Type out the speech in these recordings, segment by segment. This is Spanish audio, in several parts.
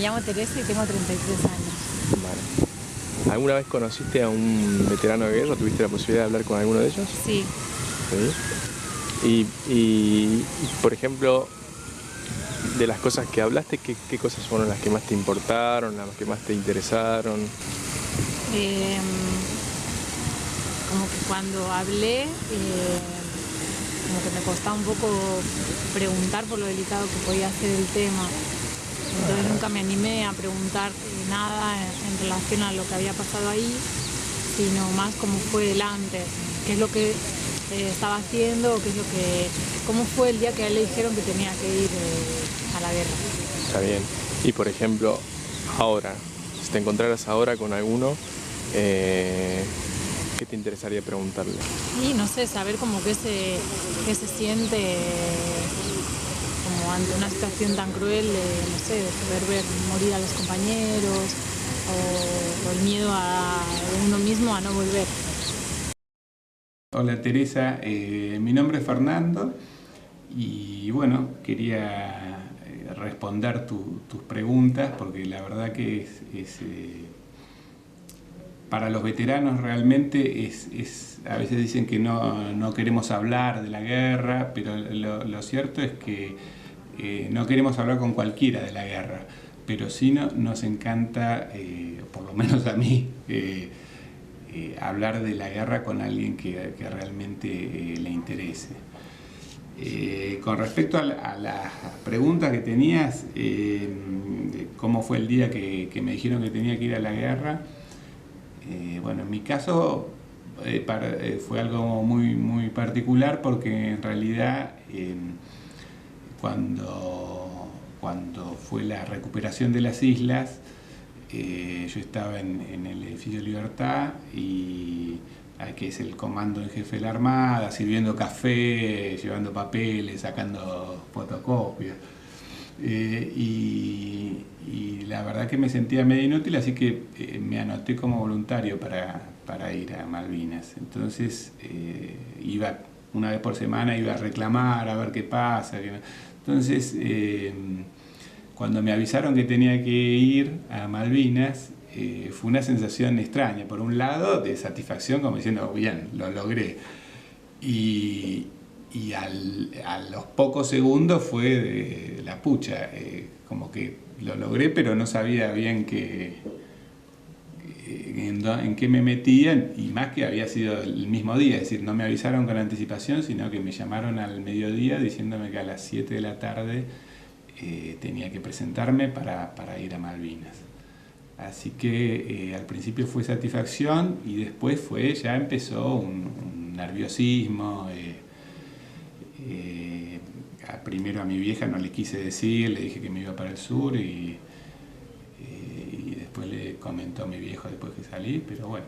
llamo Teresa y tengo 33 años. Vale. ¿Alguna vez conociste a un veterano de guerra? ¿Tuviste la posibilidad de hablar con alguno de ellos? Sí. ¿Sí? Y, por ejemplo, de las cosas que hablaste, ¿qué cosas fueron las que más te importaron, las que más te interesaron? Como que cuando hablé, como que me costaba un poco preguntar por lo delicado que podía ser el tema. Entonces nunca me animé a preguntar nada en relación a lo que había pasado ahí, sino más cómo fue el antes, qué es lo que estaba haciendo, cómo fue el día que a él le dijeron que tenía que ir a la guerra. Está bien. Y por ejemplo, ahora, si te encontraras ahora con alguno, ¿qué te interesaría preguntarle? Y no sé, saber como qué se siente como ante una situación tan cruel, no sé, de poder ver morir a los compañeros o el miedo de uno mismo a no volver. Hola Teresa, mi nombre es Fernando y bueno, quería responder tus preguntas porque la verdad que para los veteranos realmente a veces dicen que no queremos hablar de la guerra, pero lo cierto es que no queremos hablar con cualquiera de la guerra, pero sí nos encanta, por lo menos a mí, hablar de la guerra con alguien que realmente le interese. Con respecto a la pregunta que tenías, cómo fue el día que me dijeron que tenía que ir a la guerra, bueno, en mi caso fue algo muy particular porque en realidad cuando fue la recuperación de las islas, yo estaba en el edificio Libertad, que es el comando en jefe de la Armada, sirviendo café, llevando papeles, sacando fotocopias. Y la verdad que me sentía medio inútil, así que me anoté como voluntario para ir a Malvinas. Entonces iba una vez por semana, iba a reclamar, a ver qué pasa. Entonces, cuando me avisaron que tenía que ir a Malvinas, fue una sensación extraña. Por un lado, de satisfacción, como diciendo, bien, lo logré. Y a los pocos segundos fue de la pucha, como que lo logré, pero no sabía bien en qué me metían, y más que había sido el mismo día, es decir, no me avisaron con anticipación, sino que me llamaron al mediodía diciéndome que a las 7 de la tarde tenía que presentarme para ir a Malvinas. Así que al principio fue satisfacción y después ya empezó un nerviosismo. Primero a mi vieja no le quise decir, le dije que me iba para el sur y después le comentó a mi viejo después que salí, pero bueno.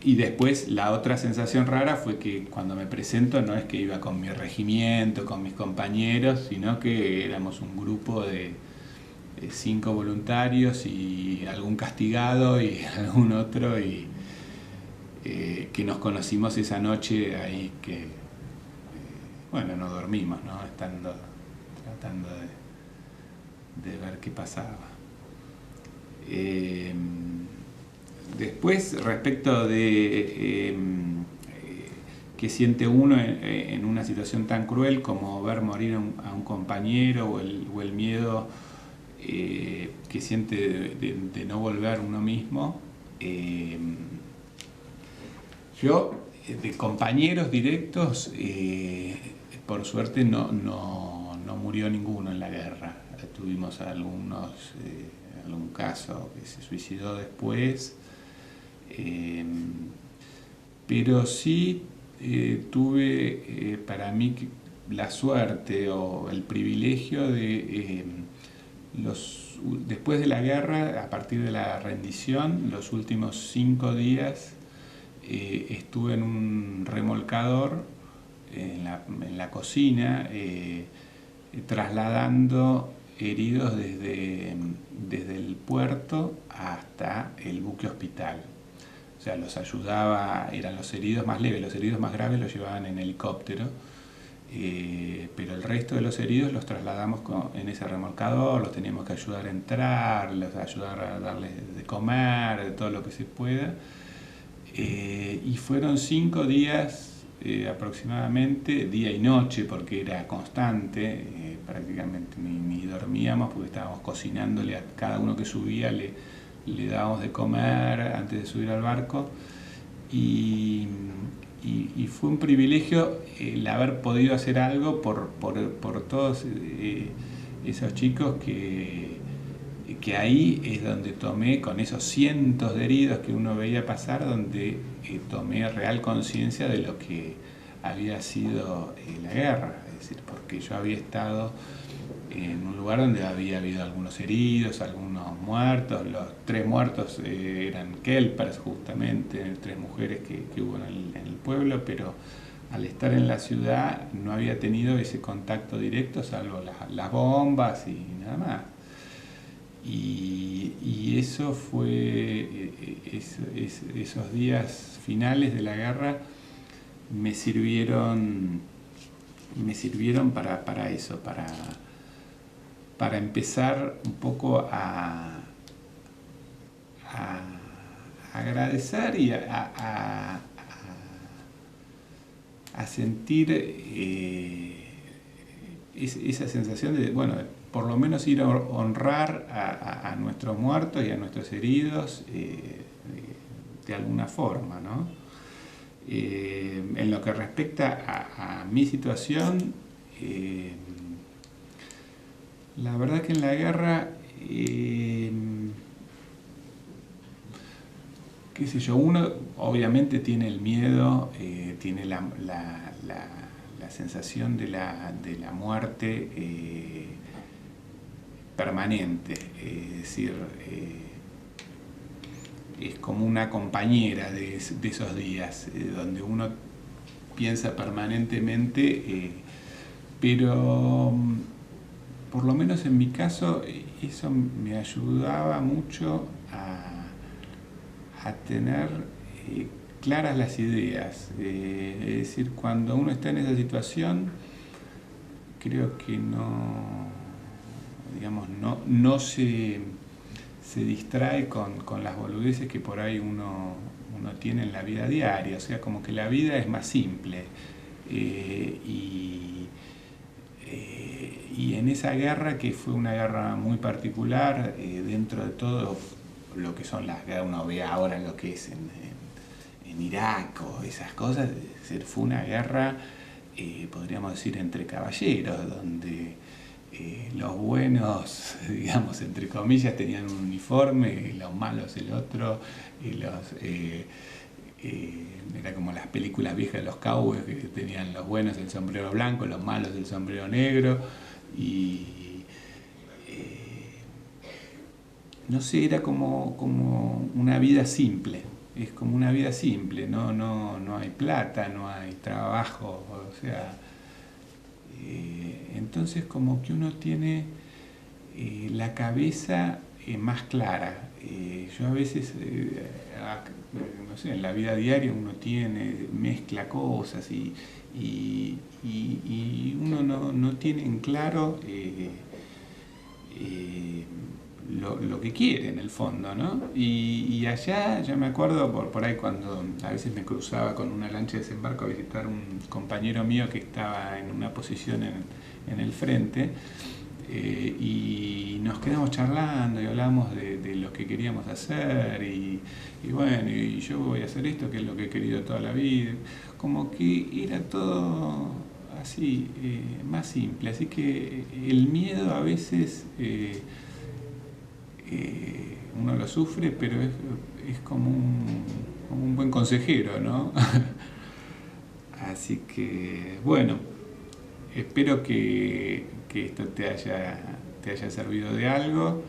Y después la otra sensación rara fue que cuando me presento no es que iba con mi regimiento, con mis compañeros, sino que éramos un grupo de 5 voluntarios y algún castigado y algún otro, y que nos conocimos esa noche ahí, que bueno, no dormimos, ¿no? Tratando de ver qué pasaba. Después, respecto de qué siente uno en una situación tan cruel como ver morir a un compañero, o el miedo que siente de no volver uno mismo. Yo, de compañeros directos, por suerte no murió ninguno en la guerra. Tuvimos algún caso que se suicidó después, pero sí tuve para mí la suerte o el privilegio de después de la guerra, a partir de la rendición, los últimos 5 días estuve en un remolcador en la cocina, trasladando heridos desde el puerto hasta el buque hospital. O sea, los ayudaba, eran los heridos más leves, los heridos más graves los llevaban en helicóptero, pero el resto de los heridos los trasladamos en ese remolcador, los teníamos que ayudar a entrar, ayudar a darles de comer, todo lo que se pueda. Y fueron 5 días aproximadamente, día y noche, porque era constante, prácticamente ni dormíamos porque estábamos cocinándole a cada uno que subía, le dábamos de comer antes de subir al barco. Y fue un privilegio el haber podido hacer algo por todos esos chicos que ahí es donde tomé, con esos cientos de heridos que uno veía pasar, donde tomé real conciencia de lo que había sido la guerra. Es decir, porque yo había estado en un lugar donde había habido algunos heridos, algunos muertos. Los 3 muertos eran kelpers, justamente, 3 mujeres que hubo en el pueblo, pero al estar en la ciudad no había tenido ese contacto directo, salvo las bombas y nada más. Y eso fue, esos días finales de la guerra me sirvieron para eso, para empezar un poco a agradecer y a sentir esa sensación de, bueno, por lo menos ir a honrar a nuestros muertos y a nuestros heridos de alguna forma, ¿no? En lo que respecta a mi situación, la verdad que en la guerra, qué sé yo, uno obviamente tiene el miedo, tiene la sensación de la muerte permanente, es decir, es como una compañera de esos días, donde uno piensa permanentemente, pero por lo menos en mi caso eso me ayudaba mucho a tener claras las ideas. Es decir, cuando uno está en esa situación, creo que no se distrae con las boludeces que por ahí uno tiene en la vida diaria. O sea, como que la vida es más simple. Y en esa guerra, que fue una guerra muy particular, dentro de todo lo que son las guerras, uno ve ahora lo que es en Irak o esas cosas, es decir, fue una guerra, podríamos decir, entre caballeros, donde los buenos, digamos, entre comillas, tenían un uniforme, los malos el otro, era como las películas viejas de los cowboys, que tenían los buenos el sombrero blanco, los malos el sombrero negro, y no sé, era como una vida simple. Es como una vida simple, no hay plata, no hay trabajo, o sea, entonces como que uno tiene la cabeza más clara. Yo a veces, no sé, en la vida diaria uno mezcla cosas y uno no tiene en claro lo que quiere en el fondo, ¿no? Y allá, yo me acuerdo por ahí cuando a veces me cruzaba con una lancha de desembarco a visitar un compañero mío que estaba en una posición en el frente, y nos quedamos charlando y hablamos de lo que queríamos hacer y bueno, y yo voy a hacer esto que es lo que he querido toda la vida, como que era todo así, más simple. Así que el miedo a veces uno lo sufre, pero es como un buen consejero, ¿no? Así que, bueno, espero que esto te haya servido de algo,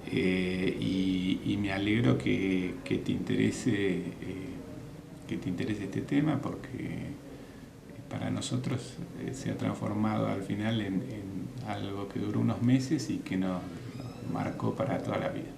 y me alegro que te interese este tema, porque para nosotros se ha transformado al final en algo que duró unos meses y que nos marcó para toda la vida.